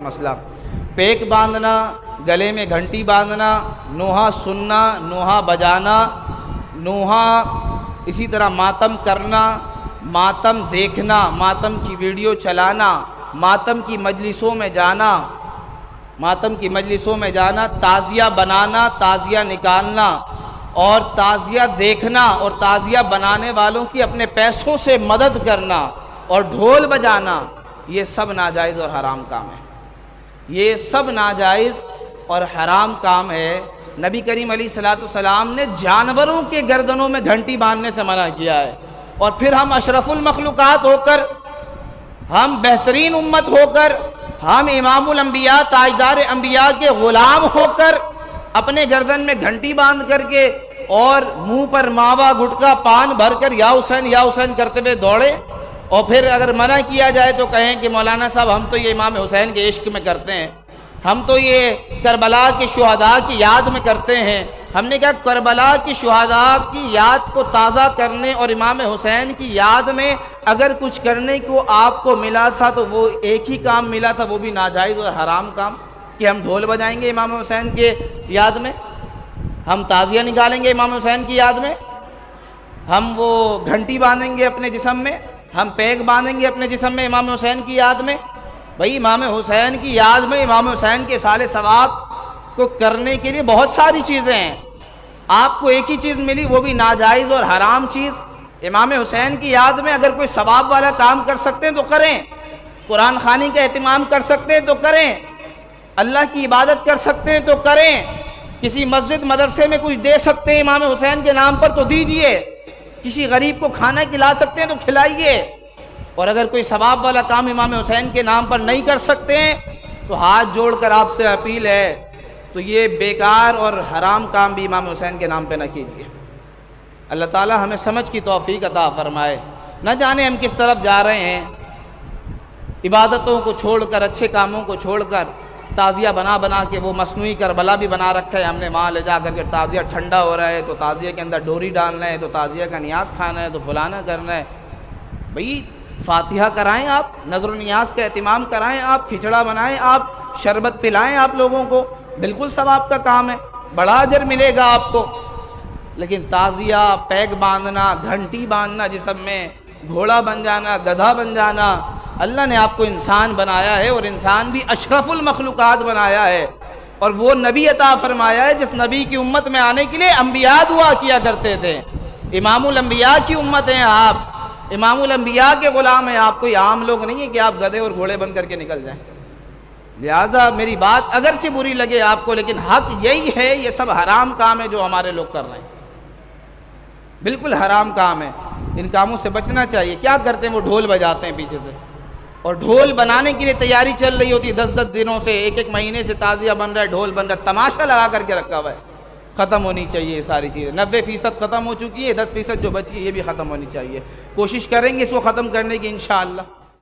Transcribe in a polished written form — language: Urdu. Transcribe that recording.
مسئلہ پیک باندھنا، گلے میں گھنٹی باندھنا، نوحہ سننا، نوحہ بجانا، نوحہ اسی طرح ماتم کرنا، ماتم دیکھنا، ماتم کی ویڈیو چلانا، ماتم کی مجلسوں میں جانا، تعزیہ بنانا، تعزیہ نکالنا اور تعزیہ دیکھنا اور تعزیہ بنانے والوں کی اپنے پیسوں سے مدد کرنا اور ڈھول بجانا، یہ سب ناجائز اور حرام کام ہے۔ یہ سب ناجائز اور حرام کام ہے۔ نبی کریم علیہ السلام نے جانوروں کے گردنوں میں گھنٹی باندھنے سے منع کیا ہے، اور پھر ہم اشرف المخلوقات ہو کر، ہم بہترین امت ہو کر، ہم امام الانبیاء تاجدار انبیاء کے غلام ہو کر اپنے گردن میں گھنٹی باندھ کر کے اور منہ پر ماوا گٹکا پان بھر کر یا حسین کرتے ہوئے دوڑے، اور پھر اگر منع کیا جائے تو کہیں کہ مولانا صاحب ہم تو یہ امام حسین کے عشق میں کرتے ہیں، ہم تو یہ کربلا کے شہداء کی یاد میں کرتے ہیں۔ ہم نے کہا کربلا کی شہداء کی یاد کو تازہ کرنے اور امام حسین کی یاد میں اگر کچھ کرنے کو آپ کو ملا تھا تو وہ ایک ہی کام ملا تھا، وہ بھی ناجائز اور حرام کام، کہ ہم ڈھول بجائیں گے امام حسین کے یاد میں، ہم تعزیہ نکالیں گے امام حسین کی یاد میں، ہم وہ گھنٹی باندھیں گے اپنے جسم میں، ہم پیک باندھیں گے اپنے جسم میں امام حسین کی یاد میں۔ بھئی امام حسین کی یاد میں امام حسین کے سال ثواب کو کرنے کے لیے بہت ساری چیزیں ہیں، آپ کو ایک ہی چیز ملی، وہ بھی ناجائز اور حرام چیز۔ امام حسین کی یاد میں اگر کوئی ثواب والا کام کر سکتے ہیں تو کریں، قرآن خوانی کا اہتمام کر سکتے ہیں تو کریں، اللہ کی عبادت کر سکتے ہیں تو کریں، کسی مسجد مدرسے میں کچھ دے سکتے ہیں امام حسین کے نام پر تو دیجئے، کسی غریب کو کھانا کھلا سکتے ہیں تو کھلائیے، اور اگر کوئی ثواب والا کام امام حسین کے نام پر نہیں کر سکتے ہیں تو ہاتھ جوڑ کر آپ سے اپیل ہے تو یہ بیکار اور حرام کام بھی امام حسین کے نام پہ نہ کیجیے۔ اللہ تعالی ہمیں سمجھ کی توفیق عطا فرمائے۔ نہ جانے ہم کس طرف جا رہے ہیں، عبادتوں کو چھوڑ کر، اچھے کاموں کو چھوڑ کر تعزیہ بنا کے وہ مصنوعی کربلا بھی بنا رکھا ہے ہم نے، وہاں لے جا کر کے تعزیہ ٹھنڈا ہو رہا ہے تو تعزیہ کے اندر ڈوری ڈالنا ہے، تو تعزیہ کا نیاز کھانا ہے، تو فلانا کرنا ہے۔ بھئی فاتحہ کرائیں، آپ نظر و نیاز کا اہتمام کرائیں، آپ کھچڑا بنائیں، آپ شربت پلائیں آپ لوگوں کو، بالکل ثواب کا کام ہے، بڑا اجر ملے گا آپ کو۔ لیکن تعزیہ، پیک باندھنا، گھنٹی باندھنا جسم میں، گھوڑا بن جانا، گدھا بن جانا، اللہ نے آپ کو انسان بنایا ہے اور انسان بھی اشرف المخلوقات بنایا ہے، اور وہ نبی عطا فرمایا ہے جس نبی کی امت میں آنے کے لیے انبیاء دعا کیا کرتے تھے۔ امام الانبیاء کی امت ہیں آپ، امام الانبیاء کے غلام ہیں آپ، کوئی عام لوگ نہیں ہیں کہ آپ گدھے اور گھوڑے بن کر کے نکل جائیں۔ لہٰذا میری بات اگرچہ بری لگے آپ کو، لیکن حق یہی ہے، یہ سب حرام کام ہے جو ہمارے لوگ کر رہے ہیں، بالکل حرام کام ہے، ان کاموں سے بچنا چاہیے۔ کیا کرتے ہیں وہ ڈھول بجاتے ہیں پیچھے سے، اور ڈھول بنانے کے لیے تیاری چل رہی ہوتی ہے، 10 دنوں سے، ایک مہینے سے تعزیہ بن رہا ہے، ڈھول بن رہا ہے، تماشا لگا کر کے رکھا ہوا ہے۔ ختم ہونی چاہیے یہ ساری چیزیں، 90% ختم ہو چکی ہے، 10% جو بچی ہے یہ بھی ختم ہونی چاہیے۔ کوشش کریں گے اس کو ختم کرنے کی انشاءاللہ۔